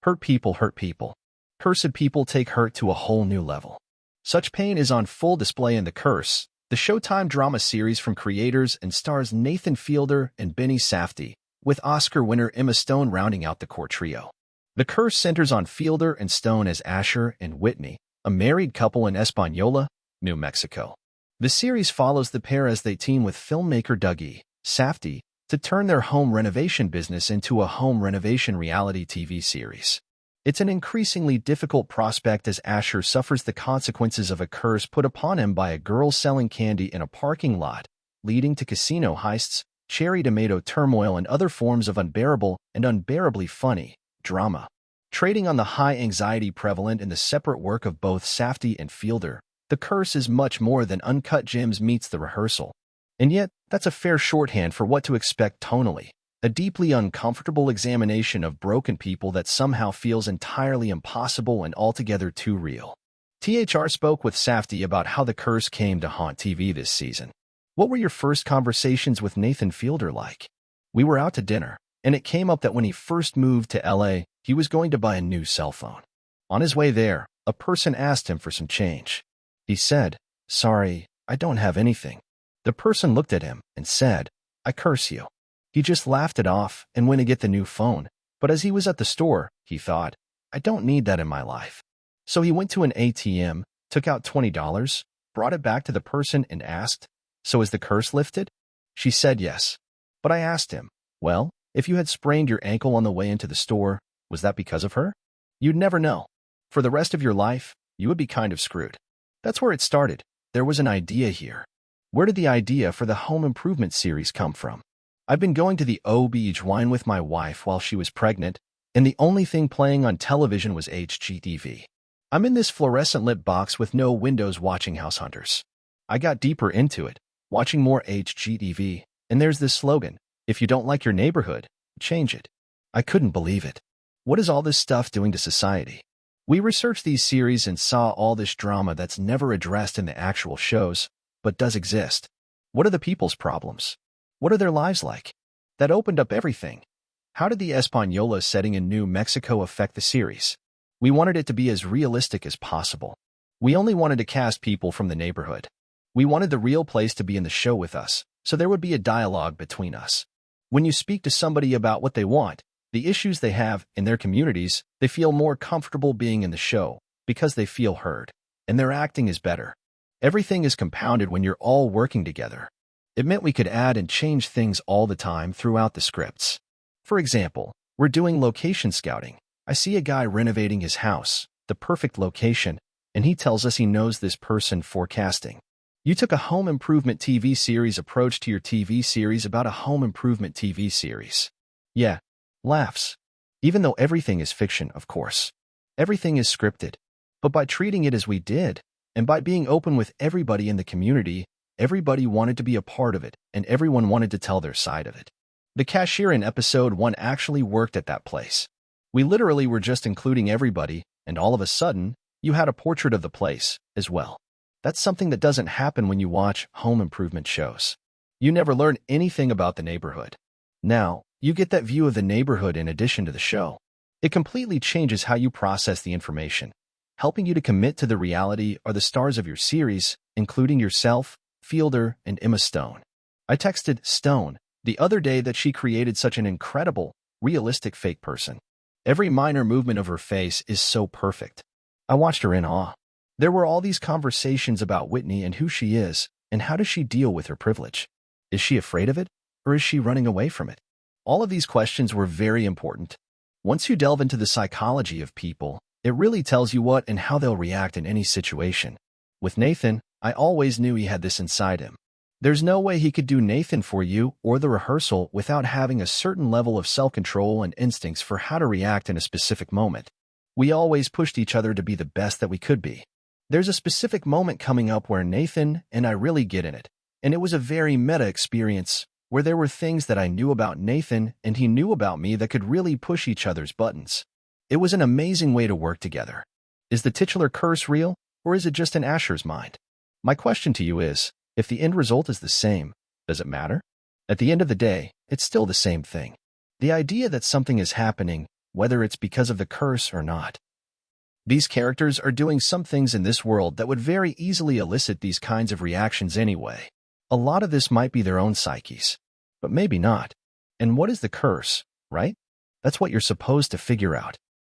Hurt people hurt people. Cursed people take hurt to a whole new level. Such pain is on full display in The Curse, the Showtime drama series from creators and stars Nathan Fielder and Benny Safdie, with Oscar winner Emma Stone rounding out the core trio. The Curse centers on Fielder and Stone as Asher and Whitney, a married couple in Española, New Mexico. The series follows the pair as they team with filmmaker Dougie Safdie to turn their home renovation business into a home renovation reality TV series. It's an increasingly difficult prospect as Asher suffers the consequences of a curse put upon him by a girl selling candy in a parking lot, leading to casino heists, cherry tomato turmoil, and other forms of unbearable and unbearably funny drama. Trading on the high anxiety prevalent in the separate work of both Safdie and Fielder, The Curse is much more than Uncut Gems meets The Rehearsal. And yet, that's a fair shorthand for what to expect tonally. A deeply uncomfortable examination of broken people that somehow feels entirely impossible and altogether too real. THR spoke with Safdie about how The Curse came to haunt TV this season. What were your first conversations with Nathan Fielder like? We were out to dinner, and it came up that when he first moved to LA, he was going to buy a new cell phone. On his way there, a person asked him for some change. He said, "Sorry, I don't have anything." The person looked at him and said, "I curse you." He just laughed it off and went to get the new phone, but as he was at the store, he thought, "I don't need that in my life." So he went to an ATM, took out $20, brought it back to the person and asked, "So is the curse lifted?" She said yes. But I asked him, "Well, if you had sprained your ankle on the way into the store, was that because of her?" You'd never know. For the rest of your life, you would be kind of screwed. That's where it started. There was an idea here. Where did the idea for the home improvement series come from? I've been going to the OB-GYN with my wife while she was pregnant, and the only thing playing on television was HGTV. I'm in this fluorescent-lit box with no windows watching House Hunters. I got deeper into it, watching more HGTV, and there's this slogan, "If you don't like your neighborhood, change it." I couldn't believe it. What is all this stuff doing to society? We researched these series and saw all this drama that's never addressed in the actual shows, but does exist. What are the people's problems? What are their lives like? That opened up everything. How did the Española setting in New Mexico affect the series? We wanted it to be as realistic as possible. We only wanted to cast people from the neighborhood. We wanted the real place to be in the show with us, so there would be a dialogue between us. When you speak to somebody about what they want, the issues they have in their communities, they feel more comfortable being in the show because they feel heard, and their acting is better. Everything is compounded when you're all working together. It meant we could add and change things all the time throughout the scripts. For example, we're doing location scouting. I see a guy renovating his house, the perfect location, and he tells us he knows this person for casting. You took a home improvement TV series approach to your TV series about a home improvement TV series. Yeah, laughs. Even though everything is fiction, of course. Everything is scripted. But by treating it as we did, and by being open with everybody in the community, everybody wanted to be a part of it, and everyone wanted to tell their side of it. The cashier in episode 1 actually worked at that place. We literally were just including everybody, and all of a sudden, you had a portrait of the place, as well. That's something that doesn't happen when you watch home improvement shows. You never learn anything about the neighborhood. Now, you get that view of the neighborhood in addition to the show. It completely changes how you process the information. Helping you to commit to the reality are the stars of your series, including yourself, Fielder, and Emma Stone. I texted Stone the other day that she created such an incredible, realistic fake person. Every minor movement of her face is so perfect. I watched her in awe. There were all these conversations about Whitney and who she is, and how does she deal with her privilege? Is she afraid of it, or is she running away from it? All of these questions were very important. Once you delve into the psychology of people, it really tells you what and how they'll react in any situation. With Nathan, I always knew he had this inside him. There's no way he could do Nathan for you or The Rehearsal without having a certain level of self-control and instincts for how to react in a specific moment. We always pushed each other to be the best that we could be. There's a specific moment coming up where Nathan and I really get in it, and it was a very meta experience where there were things that I knew about Nathan and he knew about me that could really push each other's buttons. It was an amazing way to work together. Is the titular curse real, or is it just in Asher's mind? My question to you is, if the end result is the same, does it matter? At the end of the day, it's still the same thing. The idea that something is happening whether it's because of the curse or not. These characters are doing some things in this world that would very easily elicit these kinds of reactions anyway. A lot of this might be their own psyches, but maybe not. And what is the curse, right? That's what you're supposed to figure out.